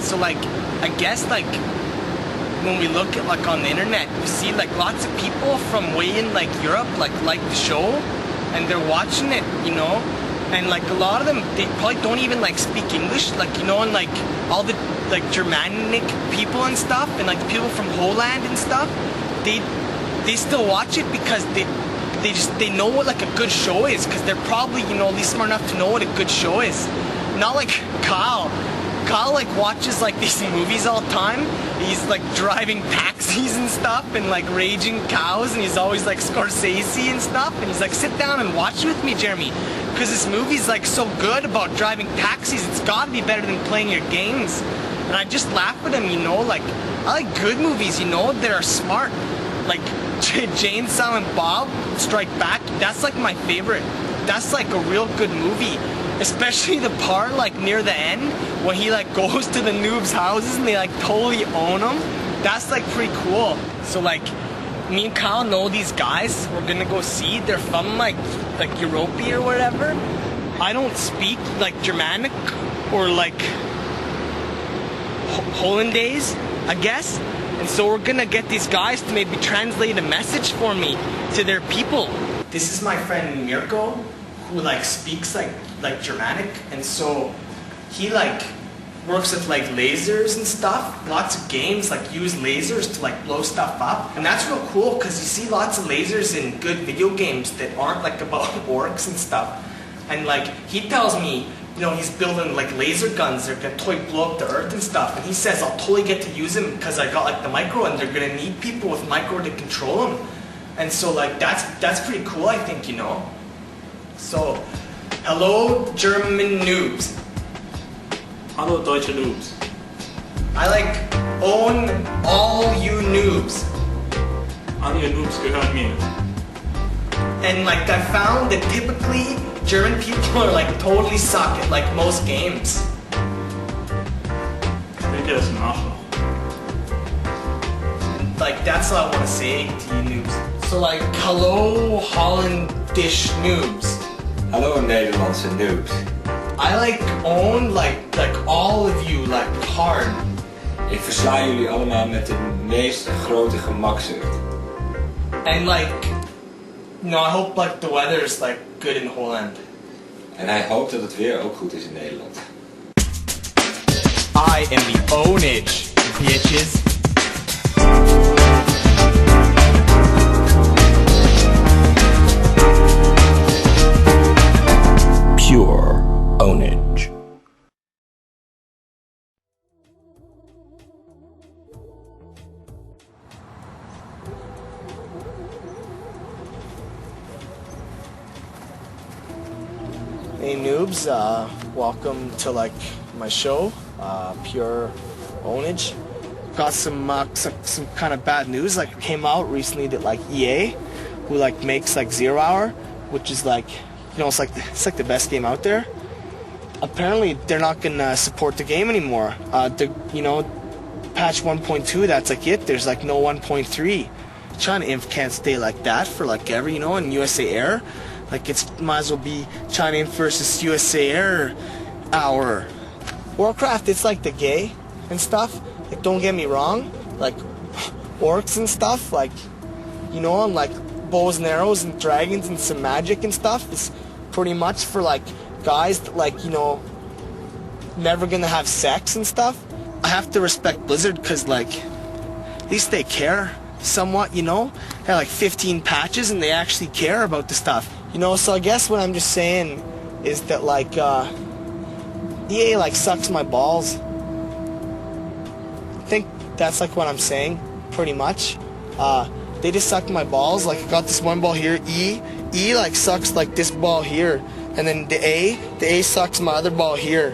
So like, I guess like, when we look at like on the internet, you see like lots of people from way in like Europe like the show, and they're watching it, you know, and like a lot of them, they probably don't even like speak English, like, you know, and like all the like Germanic people and stuff, and like the people from Holland and stuff, they still watch it because they know what like a good show is, because they're probably, you know, at least smart enough to know what a good show is. Not like Kyle like watches like these movies all the time. He's like driving taxis and stuff and like raging cows, and he's always like Scorsese and stuff, and he's like, sit down and watch it with me, Jeremy, because this movie's like so good about driving taxis, it's gotta be better than playing your games. And I just laugh at him, you know, like I like good movies, you know, that are smart. Like Jane, Silent Bob, Strike Back, that's like my favorite. That's like a real good movie. Especially the part like near the end when he like goes to the noobs' houses and they like totally own them. That's like pretty cool. So like me and Kyle know these guys we're gonna go see. They're from like Europe or whatever. I don't speak like Germanic or like Hollandaise, I guess. And so we're gonna get these guys to maybe translate a message for me to their people. This is my friend Mirko, who like speaks like Germanic, and so he like works with like lasers and stuff. Lots of games like use lasers to like blow stuff up, and that's real cool because you see lots of lasers in good video games that aren't like about orcs and stuff. And like he tells me, you know, he's building like laser guns that are gonna totally blow up the earth and stuff, and he says I'll totally get to use them because I got like the micro, and they're gonna need people with micro to control them. And so like that's pretty cool, I think, you know. So hello, German noobs. Hallo, deutsche noobs. I like own all you noobs. All you noobs gehören mir. And like I found that typically German people are like totally suck at like most games. Denke, das ist ein Arschloch. Like that's all I want to say to you noobs. So like hello, Hollandish noobs. Hallo Nederlandse noobs. I like own like all of you like hard. Ik versla jullie allemaal met de meest grote gemakzucht. And like, you know, I hope like the weather's like good in Holland. En hij hoopt dat het weer ook goed is in Nederland. I am the ownage, bitches. PurePwnage. Hey noobs, welcome to like my show, PurePwnage. Got some kind of bad news. Like came out recently that like EA, who like makes like 0 Hour, which is like, you know, it's like the best game out there. Apparently, they're not gonna support the game anymore. You know, patch 1.2, that's like it. There's like no 1.3. China Inf can't stay like that for like ever, you know. And USA Air, like it's might as well be China Inf versus USA Air Hour. Warcraft, it's like the gay and stuff. Like, don't get me wrong, like orcs and stuff, like, you know, and like bows and arrows and dragons and some magic and stuff is pretty much for like guys that like, you know, never gonna have sex and stuff. I have to respect Blizzard because like at least they care somewhat, you know. They have like 15 patches and they actually care about the stuff, you know. So I guess what I'm just saying is that like EA like sucks my balls. I think that's like what I'm saying pretty much. They just suck my balls. Like I got this one ball here, E like sucks like this ball here, and then the A sucks my other ball here.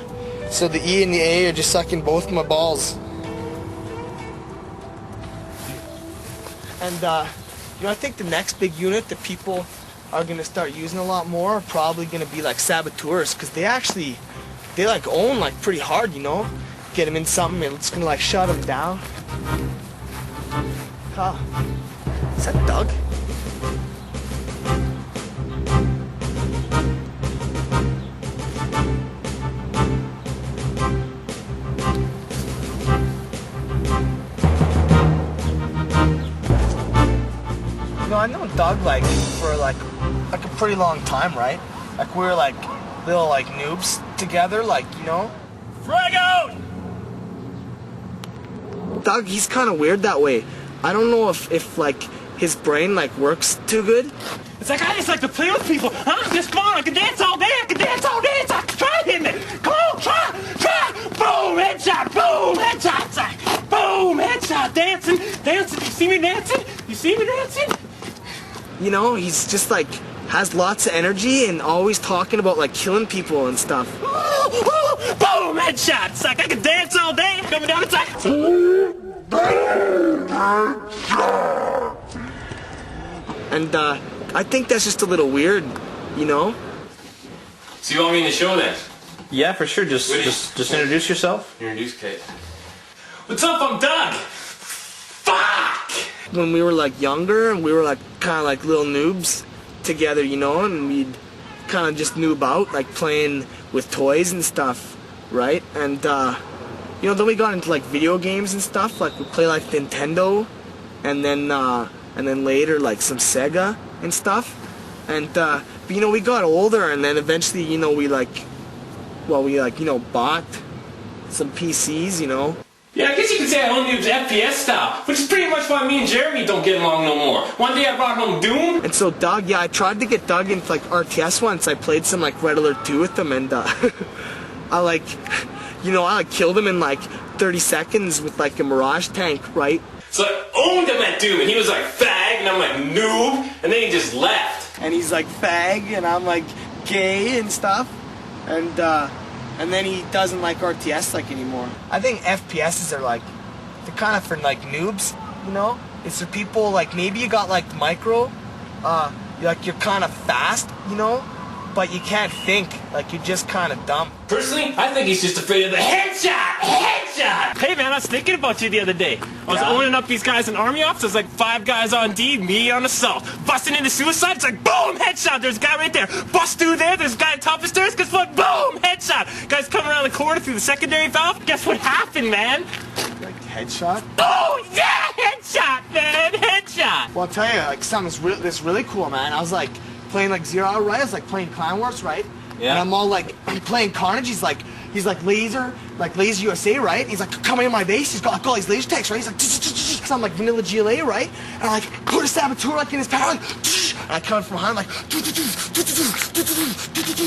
So the E and the A are just sucking both my balls. And you know, I think the next big unit that people are gonna start using a lot more are probably gonna be like saboteurs, because they like own like pretty hard, you know. Get them in something and it's gonna like shut them down. Is that Doug? I've known Doug like for like a pretty long time, right? Like we were like little like noobs together, like, you know. Frag out! Doug, he's kind of weird that way. I don't know if like his brain like works too good. It's like I just like to play with people. Huh? Just come on, I can dance all day. I can dance all day. It's like, try hitting it. Come on, try. Boom, headshot. Boom, headshot. It's like, boom, headshot. Dancing. You see me dancing? You know, he's just like has lots of energy and always talking about like killing people and stuff. Boom, headshot. It's like I can dance all day. Coming down, it's like. And I think that's just a little weird, you know? So you want me in the show then? Yeah, for sure. Just introduce yourself. Introduce Kate. What's up? I'm Doug. Fuck! When we were like younger and we were like kind of like little noobs together, you know, and we'd kind of just noob out, like playing with toys and stuff, right? And you know, then we got into like video games and stuff, like we play like Nintendo, and then later like some Sega and stuff. And but you know, we got older, and then eventually, you know, we bought some PCs, you know. Yeah, I guess you could say I own noob's FPS style, which is pretty much why me and Jeremy don't get along no more. One day I brought home Doom. And so Doug, yeah, I tried to get Doug into like RTS once. I played some like Red Alert 2 with him, and I like, you know, I like killed him in like 30 seconds with like a Mirage tank, right? So I owned him at Doom, and he was like fag, and I'm like noob, and then he just left. And he's like fag, and I'm like gay and stuff, and then he doesn't like RTS like anymore. I think FPSs are like, they're kind of for like noobs, you know? It's for people like, maybe you got like micro, like you're kind of fast, you know? But you can't think, like you're just kind of dumb. Personally, I think he's just afraid of the headshot! Hey man, I was thinking about you the other day. I was owning up these guys in army office. There's like 5 guys on D, me on assault. Busting into suicide, it's like boom, headshot. There's a guy right there. Bust through there, there's a guy on top of the stairs, guess what? Boom, headshot. Guys coming around the corner through the secondary valve. Guess what happened, man? Like headshot? Oh yeah, headshot, man, headshot. Well, I'll tell you, like something that's really cool, man. I was like playing like 0 Hour, right? I was like playing Clan Wars, right? Yeah. And I'm all like, I'm playing Carnage. He's like laser USA, right? He's like coming in my base. He's got all these laser tanks, right? He's like, so I'm like vanilla GLA, right? And I like put a saboteur like in his power, like, and I come from behind, like,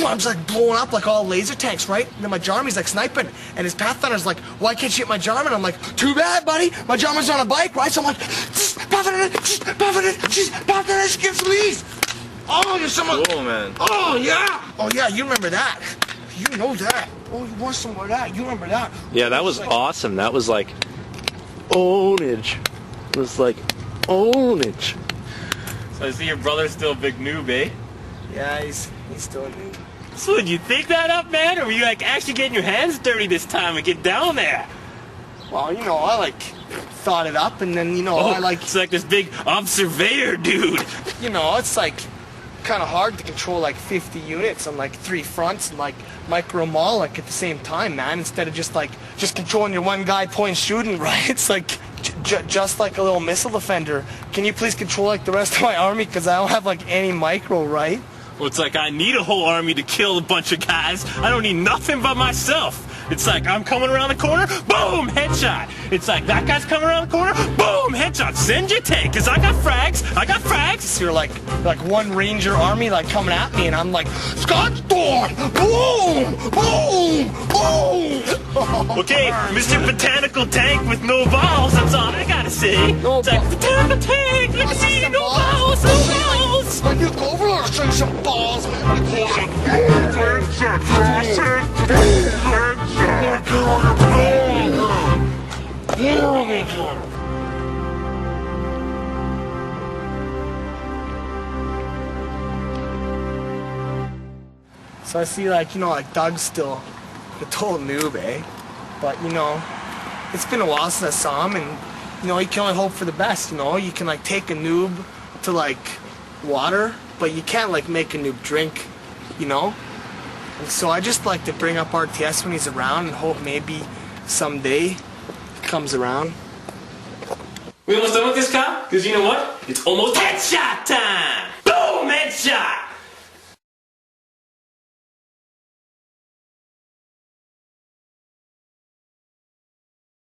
I'm just like blowing up like all laser tanks, right? And then my Jarmy's like sniping, and his Pathfinder's like, why can't you hit my Jarman? And I'm like, too bad, buddy. My Jarman's on a bike, right? So I'm like, Pathfinder, give some these. Oh, you're someone. Cool, man. Oh yeah, you remember that? You know that. Oh, you want some of that? You remember that? Yeah, that was awesome. That was like ownage. It was like ownage. So I see your brother's still a big noob, eh? Yeah, he's still a noob. So did you think that up, man? Or were you like actually getting your hands dirty this time and get down there? Well, you know, I like thought it up, and then, you know, I like, it's like this big observer dude. you know, it's like kind of hard to control like 50 units on like 3 fronts and like micro mall like at the same time, man, instead of just controlling your one guy point shooting, right? It's like just like a little missile defender. Can you please control like the rest of my army, because I don't have like any micro, right? Well, it's like I need a whole army to kill a bunch of guys. I don't need nothing but myself. It's like I'm coming around the corner, boom, headshot. It's like that guy's coming around the corner, boom, headshot. Send your tank, because I got frags. So you're like one ranger army like coming at me, and I'm like, Scottstorm, boom, boom, boom. Okay, Mr. Botanical Tank with no balls, that's all I gotta say. No it's like, Botanical Tank, let me see, no balls, no balls. When you go over there, I'll show you some balls, man. So I see, like, you know, like Doug's still a total noob, eh? But, you know, it's been a while since I saw him, and, you know, you can only hope for the best, you know? You can, like, take a noob to, like, water, but you can't, like, make a noob drink, you know? And so I just like to bring up RTS when he's around and hope maybe someday he comes around. We almost done with this, Kyle? Because you know what? It's almost headshot time! Boom! Headshot!